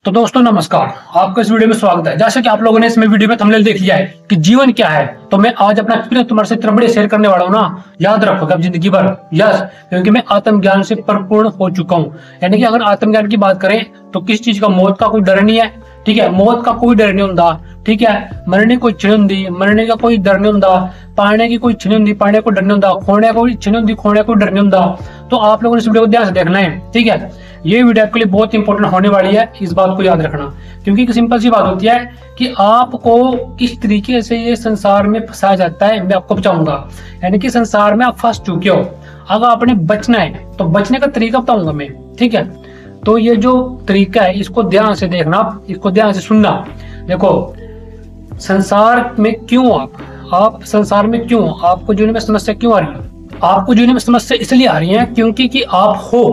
तो दोस्तों नमस्कार, आपका इस वीडियो में स्वागत है। जैसे कि आप लोगों ने इसमें वीडियो में थंबनेल देख लिया है कि जीवन क्या है, तो मैं आज अपना एक्सपीरियंस तुम्हारे से इतना बढ़िया शेयर करने वाला हूँ ना, याद रखोगे अब जिंदगी भर। यस, क्योंकि मैं आत्मज्ञान से परिपूर्ण हो चुका हूँ। यानी कि अगर आत्मज्ञान की बात करें तो किस चीज का, मौत का कोई डर नहीं है। ठीक है, मौत का कोई डर नहीं होता। ठीक है, मरने कोई इच्छा नहीं होती, मरने का कोई डर नहीं होता। पाने की कोई इच्छा नहीं होती, पाने को डर नहीं होता। खोने कोई इच्छा नहीं होती, खोने को डर नहीं होता। तो आप लोगों ने इस वीडियो को ध्यान से देखना है। ठीक है, ये वीडियो आपके लिए बहुत इंपॉर्टेंट होने वाली है, इस बात को याद रखना। क्योंकि एक सिंपल सी बात होती है कि आपको किस तरीके से ये संसार में फंसाया जाता है, मैं आपको बताऊंगा। यानी कि संसार में आप फंस चुके हो, अगर आपने बचना है तो बचने का तरीका बताऊंगा मैं। ठीक है, तो ये जो तरीका है इसको ध्यान से देखना, इसको ध्यान से सुनना। देखो, संसार में क्यों आप संसार में क्यों, आपको जीवन में समस्या क्यों आ रही है? आपको जीवन में समस्या इसलिए आ रही है क्योंकि आप हो,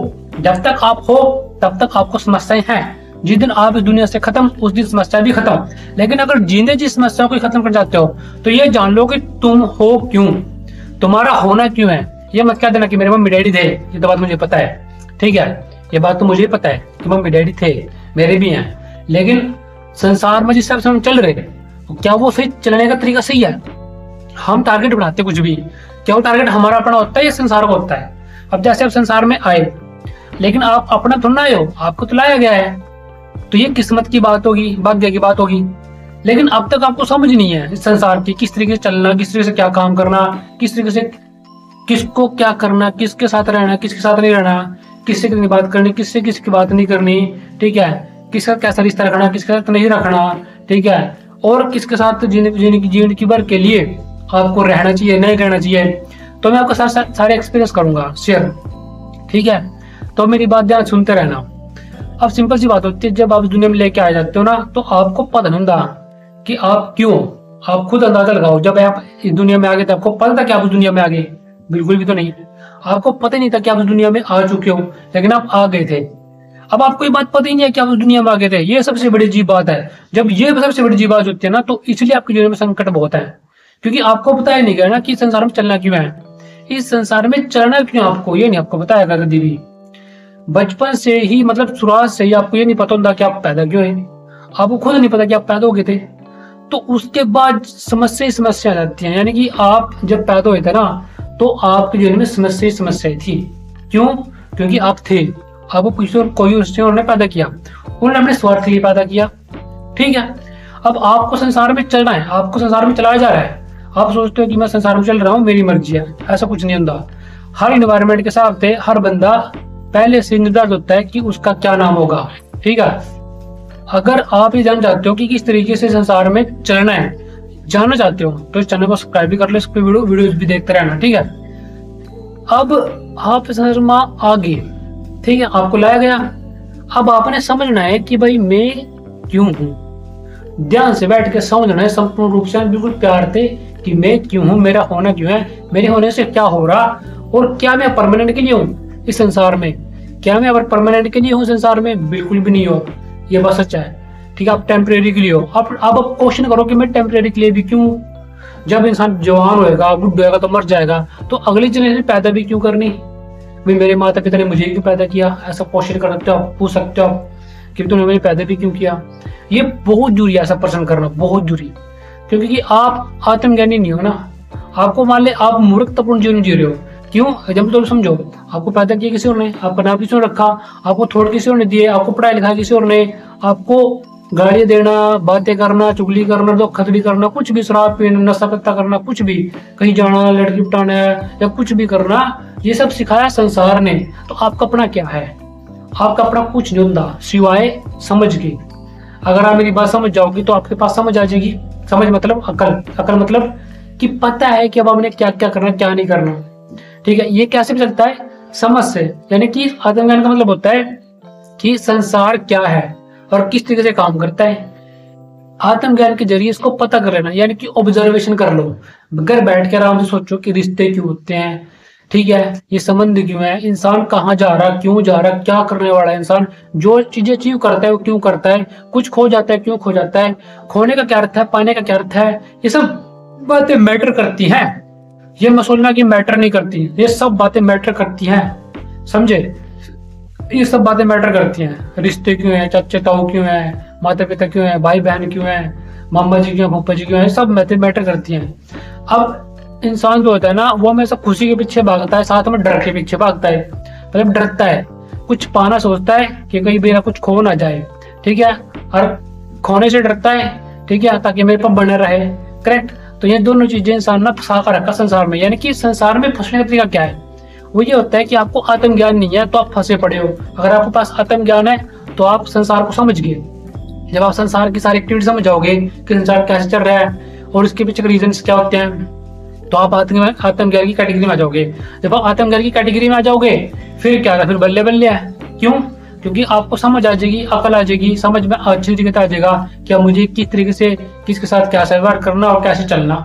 जब तक आप हो तब तक आपको समस्याएं हैं। जिस दिन आप इस दुनिया से खत्म, उस दिन समस्या भी खत्म। लेकिन अगर जीने जी समस्याओं को खत्म कर जाते हो तो ये जान लो कि तुम हो क्यों, तुम्हारा होना क्यों है। ये मत कह देना कि मेरे मम्मी डैडी थे, ये तो बात मुझे पता है। ठीक है, ये बात तो मुझे पता है कि मम्मी डैडी थे, मेरे भी हैं। लेकिन संसार में जिस हिसाब से हम चल रहे हैं, क्या वो सही चलने का तरीका सही है? हम टारगेट बनाते कुछ भी, क्या वो टारगेट हमारा अपना होता है या संसार का होता है? अब जैसे आप संसार में आए, लेकिन आप अपना थोड़ा आए हो, आपको तो लाया गया है, तो ये किस्मत की बात होगी, भाग्य की बात होगी। लेकिन अब तक आपको समझ नहीं है इस संसार की, किस तरीके से चलना, किस तरीके से क्या काम करना, किस तरीके से किसको क्या करना, किसके साथ रहना, किसके साथ नहीं रहना, किससे किसकी बात करनी, किससे किसकी बात नहीं करनी। ठीक है, किसका कैसा रिश्ता रखना, किसके साथ नहीं रखना। ठीक है, और किसके साथ जीवन की भर के लिए आपको रहना चाहिए, नहीं रहना चाहिए। तो मैं आपके साथ सारे एक्सपीरियंस करूंगा शेयर। ठीक है, तो मेरी बात ध्यान सुनते रहना। अब सिंपल सी बात होती है, जब आप इस दुनिया में लेके आ जाते हो ना, तो आपको पता नहीं होता कि आप क्यों। आप खुद अंदाजा लगाओ, जब आप इस दुनिया में आ गए थे आपको पता था कि आप इस दुनिया में आ गए? बिल्कुल भी तो नहीं। आपको पता नहीं था कि आप इस दुनिया में आ चुके हो, लेकिन आप आ गए थे। अब आपको ये बात पता ही नहीं है कि आप इस दुनिया में आ गए थे। ये सबसे बड़ी अजीब बात है। जब ये सबसे बड़ी अजीब बात होती है ना, तो इसलिए आपके जीवन में संकट बहुत है, क्योंकि आपको बताया नहीं गया ना कि संसार में चलना क्यों है। इस संसार में चलना क्यों आपको, ये नहीं आपको बताया गया कभी भी। बचपन से ही, मतलब शुरुआत से ही आपको ये नहीं पता होता कि आप पैदा क्यों हैं। आपको खुद नहीं पता कि आप पैदा हो गए थे। तो उसके बाद समस्या आ जाती है। यानी कि आप जब पैदा हुए थे ना, तो आपके जीवन में समस्या थी। क्यों? क्योंकि आप थे, आपको किसी और कोई उससे उन्होंने पैदा किया, उन्होंने अपने स्वार्थ के लिए पैदा किया। ठीक है, अब आपको संसार में चलना है, आपको संसार में चलाया जा रहा है। आप सोचते हो कि मैं संसार में चल रहा हूँ, मेरी मर्जी है। ऐसा कुछ नहीं होता। हर इन्वायरमेंट के हिसाब से हर बंदा पहले से निर्धारित होता है कि उसका क्या नाम होगा। ठीक है, अगर आप ये जानना चाहते हो कि किस तरीके से संसार में चलना है, जानना चाहते हो, तो इस चैनल को सब्सक्राइब भी कर लो, इस पे वीडियोस भी देखते रहना। ठीक है, अब आप संसार में आ गए। ठीक है, आपको लाया गया। अब आपने समझना है कि भाई मैं क्यों हूँ। ध्यान से बैठ के समझना है, संपूर्ण रूप से, बिल्कुल प्यार से, कि मैं क्यों हूँ, मेरा होना क्यों है, मेरे होने से क्या हो रहा, और क्या मैं परमानेंट के लिए हूँ इस संसार में। क्या मैं अगर परमानेंट के लिए हूँ संसार में? बिल्कुल भी नहीं हो, ये बात सच है। ठीक है, आप टेम्परेरी के लिए हो। अब आप क्वेश्चन करो कि मैं टेम्परेरी के लिए भी क्यों? जब इंसान जवान होएगा, बुढ़ होएगा, तो मर जाएगा, तो अगली जनरेशन पैदा भी क्यों करनी? भाई मेरे माता पिता ने मुझे क्यों पैदा किया? ऐसा क्वेश्चन कर सकते हो, पूछ सकते हो कि तुमने मुझे पैदा भी क्यों किया। ये बहुत जरूरी है, ऐसा प्रश्न करना बहुत जरूरी। क्योंकि आप आत्मज्ञानी नहीं हो ना। आपको मान ले आप मूर्खतापूर्ण जीवन जी रहे हो। क्यों? जब तो समझो, आपको पैदा किया किसी और ने, आपका नाम किसी और रखा, आपको थोड़ किसी और ने दिए, आपको पढ़ाई लिखा किसी और ने, आपको गालियां देना, बातें करना, चुगली करना, धोखाधड़ी करना, कुछ भी, शराब पीना, नशा पत्ता करना, कुछ भी, कहीं जाना, लड़की पटाना या कुछ भी करना, ये सब सिखाया संसार ने। तो आपका अपना क्या है? आपका अपना कुछ नहीं होता सिवाय समझ के। अगर आप मेरी बात समझ जाओगी तो आपके पास समझ आ जाएगी। समझ मतलब अकल, अकल मतलब कि पता है कि अब हमने क्या क्या करना, क्या नहीं करना। ठीक है, ये कैसे भी चलता है? समझ से। यानी कि आत्मज्ञान का मतलब होता है कि संसार क्या है और किस तरीके से काम करता है। आत्मज्ञान के जरिए इसको पता कर लेना, यानी कि ऑब्जर्वेशन कर लो। घर बैठ के आराम से सोचो कि रिश्ते क्यों होते हैं। ठीक है, ये संबंध क्यों है, इंसान कहाँ जा रहा, क्यों जा रहा, क्या करने वाला है इंसान, जो चीजें अचीव करता है वो क्यों करता है, कुछ खो जाता है क्यों खो जाता है, खोने का क्या अर्थ है, पाने का क्या अर्थ है। ये सब बातें मैटर करती हैं। ये मत सोचना कि मैटर नहीं करती, ये सब बातें मैटर करती हैं। समझे? ये सब बातें मैटर करती हैं। रिश्ते क्यों हैं, चाचा ताऊ क्यों हैं, माता पिता क्यों हैं, भाई बहन क्यों हैं, मामा जी क्यों हैं, फूफा जी क्यों हैं, सब बातें मैटर करती हैं। अब इंसान जो होता है ना वो हमेशा खुशी के पीछे भागता है, साथ में डर के पीछे भागता है। मतलब डरता है, कुछ पाना सोचता है कि कहीं मेरा कुछ खो ना जाए, ठीक है, और खोने से डरता है, ठीक है, ताकि मेरे पास बने रहे। करेक्ट। तो ये दोनों चीजें इंसान ना फंसा कर रखा संसार में। यानी कि संसार में फंसने का तरीका क्या है, वो ये होता है कि आपको आत्मज्ञान नहीं है तो आप फंसे पड़े हो। अगर आपके पास आत्मज्ञान है तो आप संसार को समझ गए। जब आप संसार की सारी एक्टिविटी समझ जाओगे कि संसार कैसे चल रहा है और इसके पीछे रीजन क्या होते हैं, तो आप आत्मज्ञान की कैटेगरी में आ जाओगे। जब आप आत्मज्ञान की कैटेगरी में आ जाओगे फिर क्या, फिर बल्ले बल्ले है। क्यों? क्योंकि आपको समझ आ जाएगी, अकल आ जाएगी, समझ में अच्छी तरीके आ जाएगा क्या मुझे किस तरीके से किसके साथ क्या व्यवहार करना और कैसे चलना,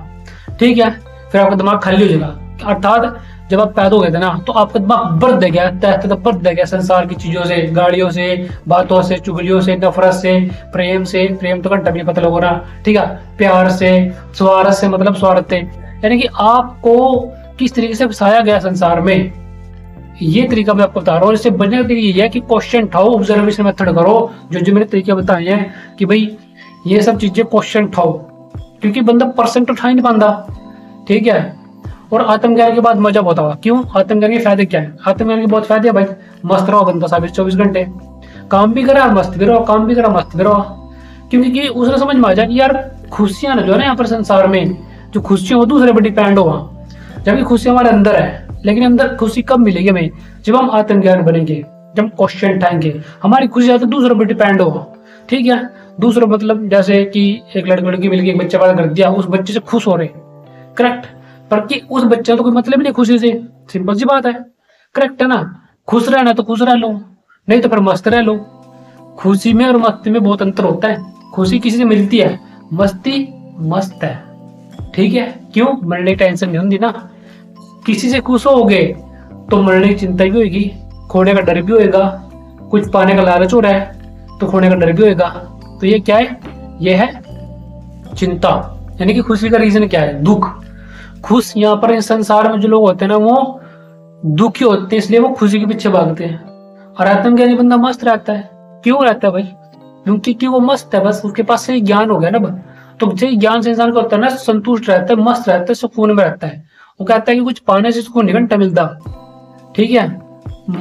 ठीक है। फिर आपका दिमाग खाली हो जाएगा। अर्थात जब आप पैदा हो गए थे ना तो आपका दिमाग बढ़ गया, बढ़ गया संसार की चीजों से, गाड़ियों से, बातों से, चुगलियों से, नफरत से, प्रेम से, प्रेम तो घंटा भी नहीं पता लोगों ना, ठीक है, प्यार से, स्वार्थ से, मतलब स्वार्थ। यानी कि आपको किस तरीके से फंसाया गया संसार में, ये तरीका मैं आपको बता रहा हूँ। इससे बचने का तरीका ये है कि क्वेश्चन उठाओ, ऑब्जर्वेशन मेथड करो, जो मैंने तरीके बताए हैं कि भाई ये सब चीजें क्वेश्चन उठाओ, क्योंकि बंदा परसेंट उठा ही नहीं पाता, ठीक है। और आत्मज्ञान के बाद मजा बहुत होगा। क्यों? आत्मज्ञान के फायदे क्या है? आत्मज्ञान के बहुत फायदे है भाई। मस्त रहो बंदा 24 घंटे, काम भी करा मस्त भी रहो, काम भी करा मस्त भी रहो, क्योंकि उसने समझ में आ जाए कि यार खुशियां जो है ना यहाँ पर संसार में, जो खुशियां वो दूसरे पर डिपेंड हो, जबकि खुशी हमारे अंदर है। लेकिन अंदर खुशी कब मिलेगी हमें? जब हम आत्मज्ञान बनेंगे, जब क्वेश्चन उठाएंगे। हमारी खुशी ज्यादा दूसरों पर डिपेंड होगा, ठीक है। दूसरों मतलब जैसे कि एक लड़की मिलकर एक बच्चा पैदा कर दिया, उस बच्चे से खुश हो रहे, करेक्ट, पर कि उस बच्चे का तो कोई मतलब ही नहीं खुशी से। सिंपल सी बात है, करेक्ट है ना। खुश रहना तो खुश रह लो, नहीं तो फिर मस्त रह लो। खुशी में और मस्ती में बहुत अंतर होता है। खुशी किसी से मिलती है, मस्ती मस्त है, ठीक है। क्यों? मरने की टेंशन नहीं होती ना। किसी से खुश होगे तो मरने की चिंता भी होगी, खोने का डर भी होगा, कुछ पाने का लालच हो रहा है तो खोने का डर भी होगा। तो ये क्या है? ये है चिंता। यानी कि खुशी का रीजन क्या है? दुख। खुश यहाँ पर इस संसार में जो लोग होते हैं ना वो दुखी होते हैं, इसलिए वो खुशी के पीछे भागते हैं। और आत्मज्ञानी बंदा मस्त रहता है। क्यों रहता है भाई? क्योंकि वो मस्त है, बस उसके पास से ज्ञान हो गया ना। तो सही ज्ञान से इंसान को होता है ना, संतुष्ट रहता है, मस्त रहता है, सुकून में रहता है। वो कहता है कि कुछ पाने से सुकून नहीं घंटा मिलता, ठीक है।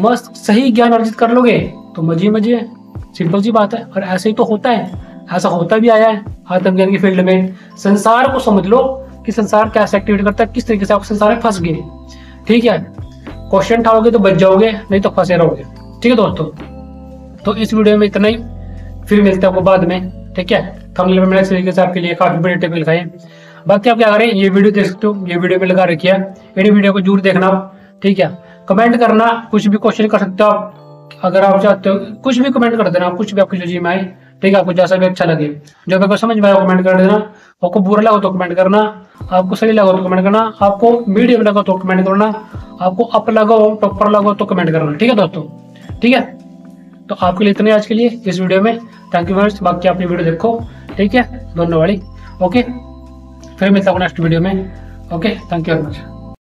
मस्त सही ज्ञान अर्जित कर लोगे तो मजे मजे है, सिंपल सी बात है। और ऐसे ही तो होता है, ऐसा होता भी आया है आत्मज्ञान की फील्ड में। संसार को समझ लो कि संसार कैसे एक्टिविटी करता है, किस तरीके से आप संसार में फंस गए, ठीक है। क्वेश्चन उठाओगे तो बच जाओगे, नहीं तो फंसे रहोगे, ठीक है दोस्तों। तो इस वीडियो में इतना ही, फिर मिलते हैं आपको बाद में, ठीक है। थंबनेल में मैंने इस तरीके से आपके लिए काफी बड़े टिप लिखाए। बाकी आप क्या करें, ये वीडियो देख सकते हो, ये वीडियो में लगा रखी है, ये वीडियो को जरूर देखना, ठीक है। कमेंट करना, कुछ भी क्वेश्चन कर सकते हो आप, अगर आप चाहते हो कुछ भी कमेंट कर देना, कुछ भी आपकी जो जी में आए, ठीक है। आपको जैसा भी अच्छा लगे, जो मेरे को समझ में आया कमेंट कर देना। आपको बुरा लगा तो कमेंट करना, आपको सही लगा तो कमेंट करना, आपको मीडियम लगा तो कमेंट करना, आपको अप लगा हो टॉपर लगा हो तो कमेंट करना, ठीक है दोस्तों, ठीक है। तो आपके लिए इतने आज के लिए इस वीडियो में, थैंक यू फ्रेंड्स। बाकी अपनी वीडियो देखो, ठीक है, दोनों वाली, ओके। फिर मिलता हूँ नेक्स्ट वीडियो में, okay, thank you very much.